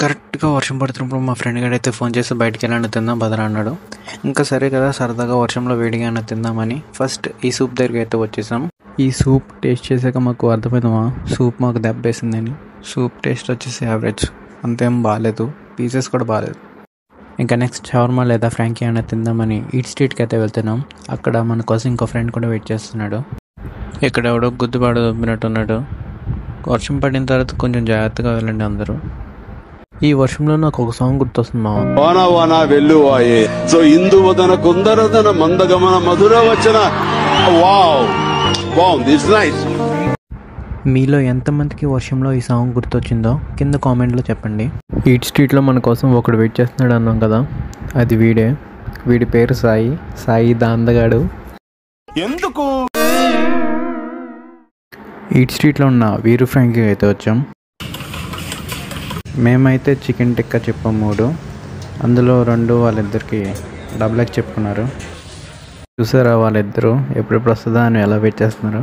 కరెక్ట్‌గా వర్షం పడుతున్నప్పుడు మా ఫ్రెండ్ గాడైతే ఫోన్ చేసి బయటికెళ్ళండి తిందాం పదరా అన్నాడు. ఇంకా సరే కదా సరదాగా వర్షంలో వేడిగా అయినా తిందామని ఫస్ట్ ఈ సూప్ దగ్గరికైతే వచ్చేసాం. ఈ సూప్ టేస్ట్ చేశాక మాకు అర్థమైందమా సూప్ మాకు దెబ్బేసిందని. సూప్ టేస్ట్ వచ్చేసి యావరేజ్, అంతేం బాగాలేదు, పీసెస్ కూడా బాగాలేదు. ఇంకా నెక్స్ట్ షవర్మా లేదా ఫ్రాంకీ అయినా తిందామని ఈట్ స్ట్రీట్కి అయితే వెళ్తున్నాం. అక్కడ మన కోసం ఇంకో ఫ్రెండ్ కూడా వెయిట్ చేస్తున్నాడు. ఇక్కడ ఎవడో గుద్దుబాటు దొబ్బినట్టున్నాడు. వర్షం పడిన తర్వాత కొంచెం జాగ్రత్తగా వెళ్ళండి అందరూ. ఈ వర్షంలో నాకు ఒక సాంగ్ గుర్తొస్తుంది మామ. వాన వాన వెల్లువాయే సో ఇందువదన కుందరదన మందగమన మధుర వచన. Wow wow this nice. మీలో ఎంతమందికి వర్షంలో ఈ సాంగ్ గుర్తొచ్చిందో కింద కామెంట్లో చెప్పండి. ఈట్ స్ట్రీట్లో మన కోసం ఒకడు వెయిట్ చేస్తున్నాడు అన్నాం కదా, అది వీడే. వీడి పేరు సాయి దాందగాడు. ఎందుకు ఈట్ స్ట్రీట్లో ఉన్న వీరు ఫ్రాంకీ అయితే వచ్చాం. మేమైతే చికెన్ టిక్కా చెప్పాం 3, అందులో 2 వాళ్ళిద్దరికి డబుల్కి చెప్పుకున్నారు. చూసారా వాళ్ళిద్దరూ ఎప్పుడెప్పుడు వస్తుందా అని ఎలా వెయిట్ చేస్తున్నారు.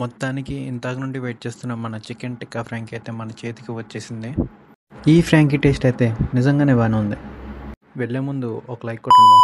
మొత్తానికి ఇంతకు నుండి వెయిట్ చేస్తున్న మన చికెన్ టిక్కా ఫ్రాంకీ అయితే మన చేతికి వచ్చేసింది. ఈ ఫ్రాంకీ టేస్ట్ అయితే నిజంగానే బాగానే ఉంది. వెళ్ళే ముందు ఒక లైక్ కొట్టండి.